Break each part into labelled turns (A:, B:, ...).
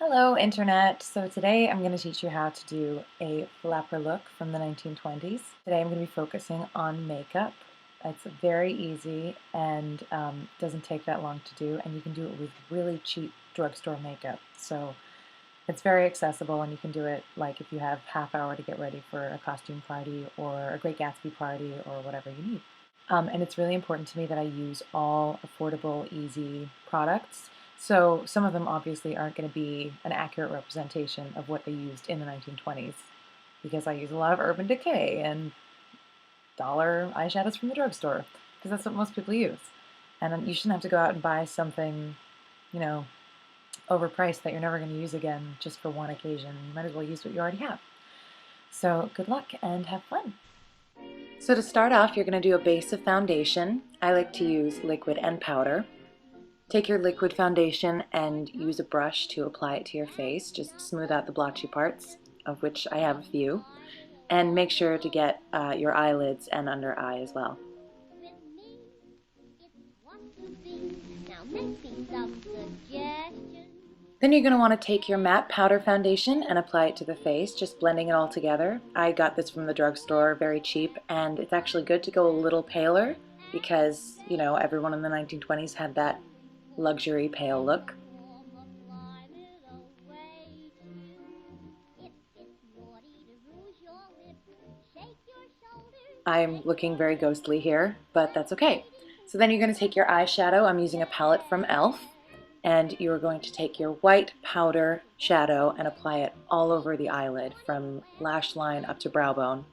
A: Hello, Internet. So today I'm going to teach you how to do a flapper look from the 1920s. Today I'm going to be focusing on makeup. It's very easy and doesn't take that long to do, and you can do it with really cheap drugstore makeup. So it's very accessible, and you can do it like if you have half hour to get ready for a costume party or a Great Gatsby party or whatever you need. And it's really important to me that I use all affordable, easy products. So some of them obviously aren't going to be an accurate representation of what they used in the 1920s because I use a lot of Urban Decay and dollar eyeshadows from the drugstore because that's what most people use. And you shouldn't have to go out and buy something, you know, overpriced that you're never going to use again just for one occasion. You might as well use what you already have. So good luck and have fun. So to start off, you're going to do a base of foundation. I like to use liquid and powder. Take your liquid foundation and use a brush to apply it to your face. Just smooth out the blotchy parts, of which I have a few. And make sure to get your eyelids and under eye as well. Then you're going to want to take your matte powder foundation and apply it to the face, just blending it all together. I got this from the drugstore, very cheap, and it's actually good to go a little paler because, you know, everyone in the 1920s had that luxury pale look. I'm looking very ghostly here, but that's okay. So then you're going to take your eyeshadow. I'm using a palette from e.l.f. And you're going to take your white powder shadow and apply it all over the eyelid from lash line up to brow bone.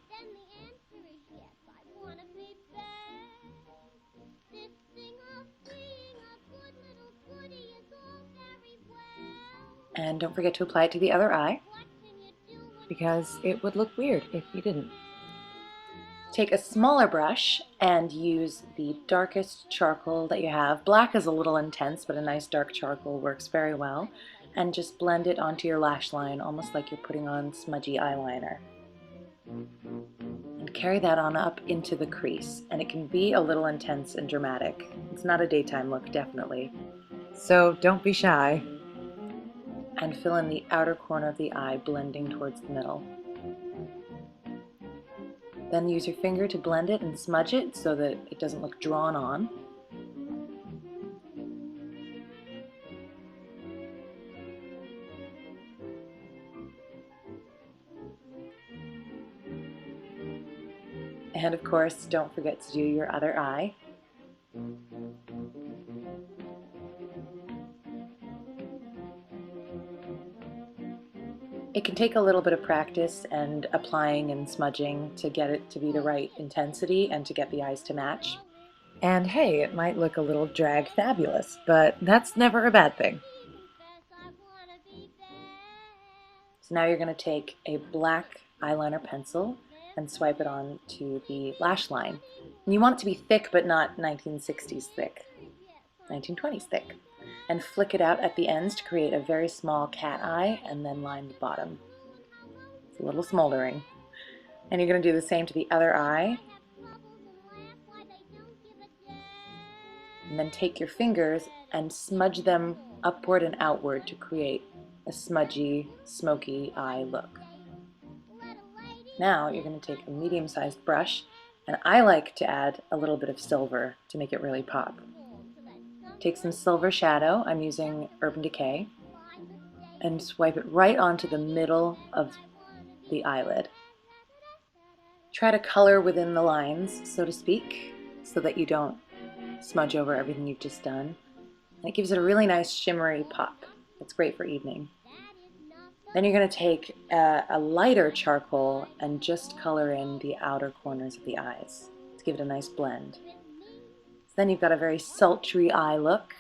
A: And don't forget to apply it to the other eye because it would look weird if you didn't. Take a smaller brush and use the darkest charcoal that you have. Black is a little intense, but a nice dark charcoal works very well. And just blend it onto your lash line, almost like you're putting on smudgy eyeliner. And carry that on up into the crease. And it can be a little intense and dramatic. It's not a daytime look, definitely. So don't be shy. And fill in the outer corner of the eye, blending towards the middle. Then use your finger to blend it and smudge it so that it doesn't look drawn on. And of course, don't forget to do your other eye. It can take a little bit of practice and applying and smudging to get it to be the right intensity and to get the eyes to match. And hey, it might look a little drag fabulous, but that's never a bad thing. So now you're going to take a black eyeliner pencil and swipe it on to the lash line. And you want it to be thick, but not 1960s thick, 1920s thick. And flick it out at the ends to create a very small cat eye and then line the bottom. It's a little smoldering. And you're going to do the same to the other eye. And then take your fingers and smudge them upward and outward to create a smudgy, smoky eye look. Now you're going to take a medium-sized brush, and I like to add a little bit of silver to make it really pop. Take some silver shadow, I'm using Urban Decay, and swipe it right onto the middle of the eyelid. Try to color within the lines, so to speak, so that you don't smudge over everything you've just done. And it gives it a really nice shimmery pop. It's great for evening. Then you're going to take a lighter charcoal and just color in the outer corners of the eyes to give it a nice blend. Then you've got a very sultry eye look.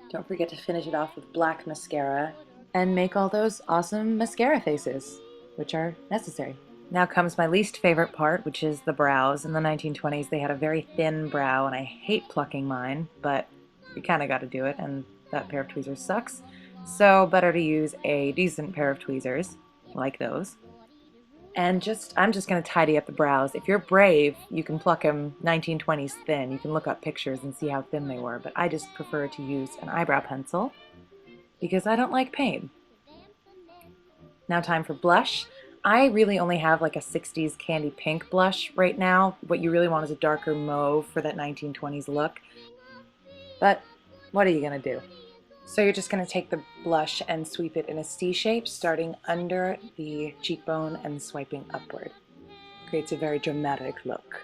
A: Don't forget to finish it off with black mascara and make all those awesome mascara faces, which are necessary. Now comes my least favorite part, which is the brows. In the 1920s, they had a very thin brow, and I hate plucking mine, but you kind of got to do it, and that pair of tweezers sucks. So better to use a decent pair of tweezers, like those. And I'm just going to tidy up the brows. If you're brave, you can pluck them 1920s thin. You can look up pictures and see how thin they were, but I just prefer to use an eyebrow pencil because I don't like pain. Now time for blush. I really only have like a 60s candy pink blush right now. What you really want is a darker mauve for that 1920s look. But what are you gonna do? So you're just gonna take the blush and sweep it in a C shape, starting under the cheekbone and swiping upward. Creates a very dramatic look.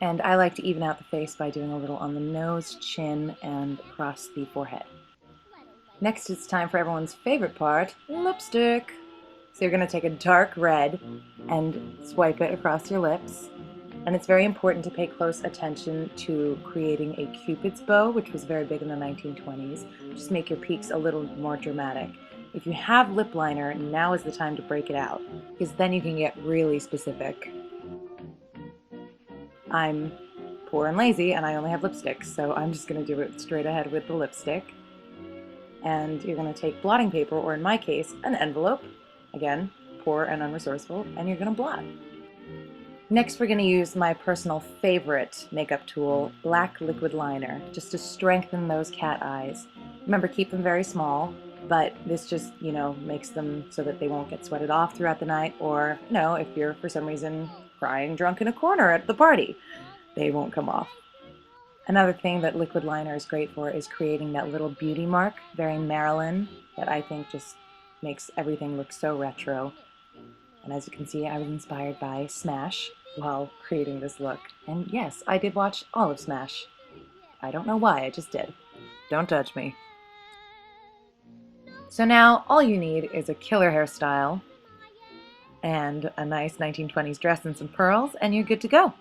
A: And I like to even out the face by doing a little on the nose, chin, and across the forehead. Next, it's time for everyone's favorite part, lipstick. So you're going to take a dark red and swipe it across your lips. And it's very important to pay close attention to creating a Cupid's bow, which was very big in the 1920s. Just make your peaks a little more dramatic. If you have lip liner, now is the time to break it out, because then you can get really specific. I'm poor and lazy, and I only have lipstick, so I'm just going to do it straight ahead with the lipstick. And you're going to take blotting paper, or in my case, an envelope. Again, poor and unresourceful, and you're going to blot. Next, we're going to use my personal favorite makeup tool, black liquid liner, just to strengthen those cat eyes. Remember, keep them very small, but this just, makes them so that they won't get sweated off throughout the night, or, if you're for some reason crying drunk in a corner at the party, they won't come off. Another thing that liquid liner is great for is creating that little beauty mark, very Marilyn, that I think just makes everything look so retro. And as you can see, I was inspired by Smash while creating this look. And yes, I did watch all of Smash. I don't know why, I just did. Don't judge me. So now all you need is a killer hairstyle and a nice 1920s dress and some pearls, and you're good to go.